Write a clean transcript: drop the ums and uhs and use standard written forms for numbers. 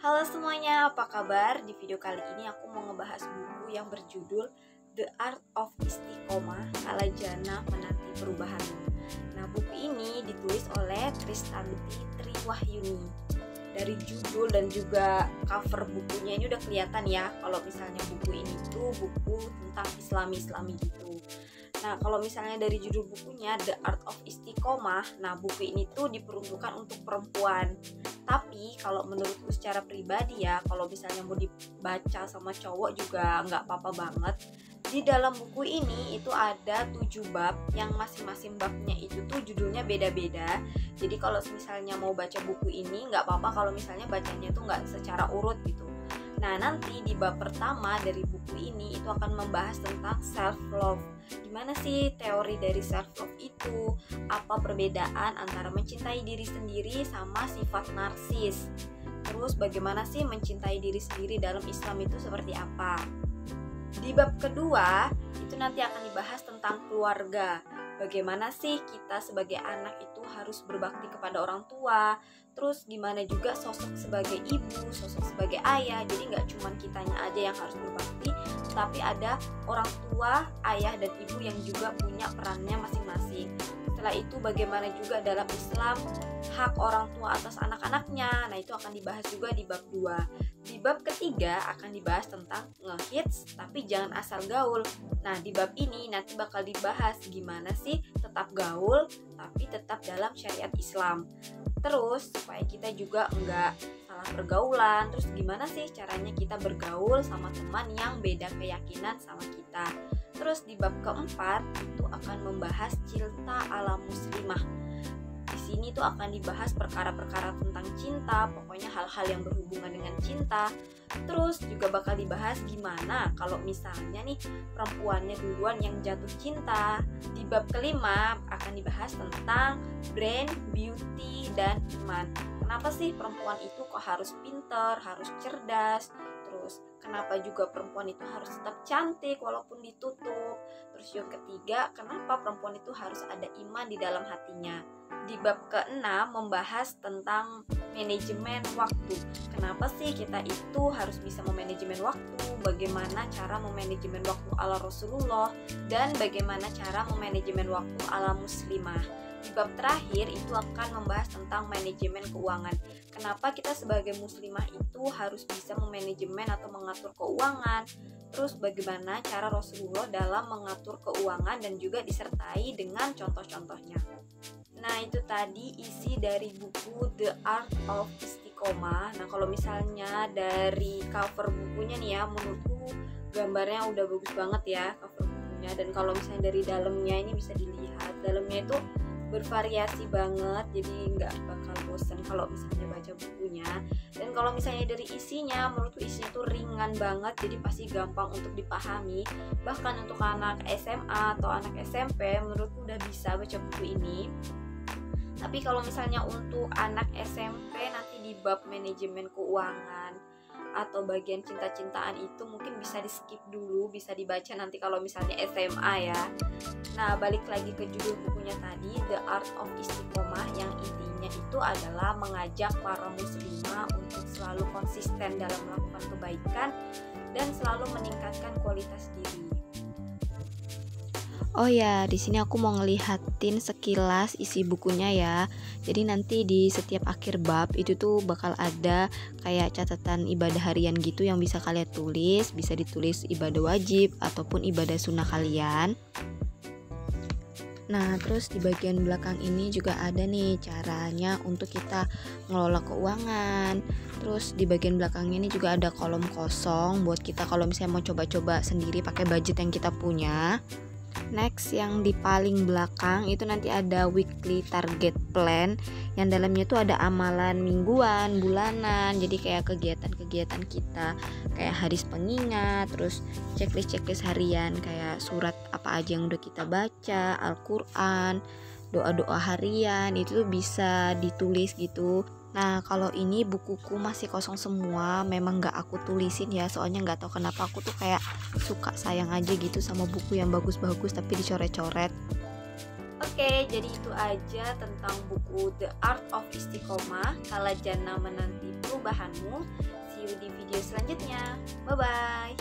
Halo semuanya, apa kabar? Di video kali ini aku mau ngebahas buku yang berjudul The Art of Istiqomah, Kalajana Menanti Perubahan. Nah, buku ini ditulis oleh Kristanti Triwahyuni. Dari judul dan juga cover bukunya ini udah kelihatan ya kalau misalnya buku ini tuh buku tentang Islami gitu. Nah, kalau misalnya dari judul bukunya The Art of Istiqomah, nah buku ini tuh diperuntukkan untuk perempuan. Tapi kalau menurutku secara pribadi ya, kalau misalnya mau dibaca sama cowok juga nggak apa-apa banget. Di dalam buku ini itu ada 7 bab yang masing-masing babnya itu tuh judulnya beda-beda. Jadi kalau misalnya mau baca buku ini nggak apa-apa kalau misalnya bacanya tuh nggak secara urut gitu. Nah, nanti di bab pertama dari buku ini itu akan membahas tentang self love. Gimana sih teori dari self love itu? Apa perbedaan antara mencintai diri sendiri sama sifat narsis? Terus bagaimana sih mencintai diri sendiri dalam Islam itu seperti apa? Di bab kedua itu nanti akan dibahas tentang keluarga. Bagaimana sih kita sebagai anak itu harus berbakti kepada orang tua. Terus gimana juga sosok sebagai ibu, sosok sebagai ayah. Jadi gak cuma kitanya aja yang harus berbakti, tapi ada orang tua, ayah dan ibu yang juga punya perannya masing-masing. Setelah itu bagaimana juga dalam Islam hak orang tua atas anak-anaknya. Nah, itu akan dibahas juga di bab 2. Di bab ketiga akan dibahas tentang ngehits tapi jangan asal gaul. Nah, di bab ini nanti bakal dibahas gimana sih tetap gaul tapi tetap dalam syariat Islam. Terus supaya kita juga enggak salah pergaulan. Terus gimana sih caranya kita bergaul sama teman yang beda keyakinan sama kita. Terus di bab keempat itu akan membahas cinta ala muslimah. Di sini tuh akan dibahas perkara-perkara tentang cinta, pokoknya hal-hal yang berhubungan dengan cinta. Terus juga bakal dibahas gimana kalau misalnya nih perempuannya duluan yang jatuh cinta. Di bab kelima akan dibahas tentang brand, beauty, dan iman. Kenapa sih perempuan itu kok harus pinter, harus cerdas? Terus kenapa juga perempuan itu harus tetap cantik walaupun ditutup? Terus yang ketiga, kenapa perempuan itu harus ada iman di dalam hatinya? Di bab ke-6 membahas tentang manajemen waktu. Kenapa sih kita itu harus bisa memanajemen waktu? Bagaimana cara memanajemen waktu ala Rasulullah? Dan bagaimana cara memanajemen waktu ala muslimah? Di bab terakhir itu akan membahas tentang manajemen keuangan. Kenapa kita sebagai muslimah itu harus bisa memanajemen atau mengatur keuangan? Terus bagaimana cara Rasulullah dalam mengatur keuangan dan juga disertai dengan contoh-contohnya. Nah, itu tadi isi dari buku The Art of Istiqomah. Nah, kalau misalnya dari cover bukunya nih ya, menurutku gambarnya udah bagus banget ya cover bukunya. Dan kalau misalnya dari dalamnya ini bisa dilihat, dalamnya itu bervariasi banget, jadi nggak bakal bosan kalau misalnya baca bukunya. Dan kalau misalnya dari isinya, menurutku isinya tuh ringan banget, jadi pasti gampang untuk dipahami. Bahkan untuk anak SMA atau anak SMP, menurutku udah bisa baca buku ini. Tapi kalau misalnya untuk anak SMP nanti di bab manajemen keuangan atau bagian cinta-cintaan itu mungkin bisa di skip dulu, bisa dibaca nanti kalau misalnya SMA ya. Nah, balik lagi ke judul bukunya tadi, The Art of Istiqomah, yang intinya itu adalah mengajak para muslimah untuk selalu konsisten dalam melakukan kebaikan dan selalu meningkatkan kualitas diri. Oh ya, di sini aku mau ngelihatin sekilas isi bukunya ya. Jadi nanti di setiap akhir bab itu tuh bakal ada kayak catatan ibadah harian gitu yang bisa kalian tulis, bisa ditulis ibadah wajib ataupun ibadah sunnah kalian. Nah, terus di bagian belakang ini juga ada nih caranya untuk kita ngelola keuangan. Terus di bagian belakangnya ini juga ada kolom kosong buat kita kalau misalnya mau coba-coba sendiri pakai budget yang kita punya. Next, yang di paling belakang itu nanti ada weekly target plan yang dalamnya tuh ada amalan mingguan, bulanan. Jadi kayak kegiatan-kegiatan kita kayak hadis pengingat, terus checklist harian kayak surat apa aja yang udah kita baca, Al-Quran, doa-doa harian itu tuh bisa ditulis gitu. Nah, kalau ini bukuku masih kosong semua, memang gak aku tulisin ya, soalnya gak tahu kenapa aku tuh kayak suka sayang aja gitu sama buku yang bagus-bagus tapi dicoret-coret. Oke, jadi itu aja tentang buku The Art of Istiqomah, Kalajana Menanti perubahanmu. See you di video selanjutnya. Bye-bye.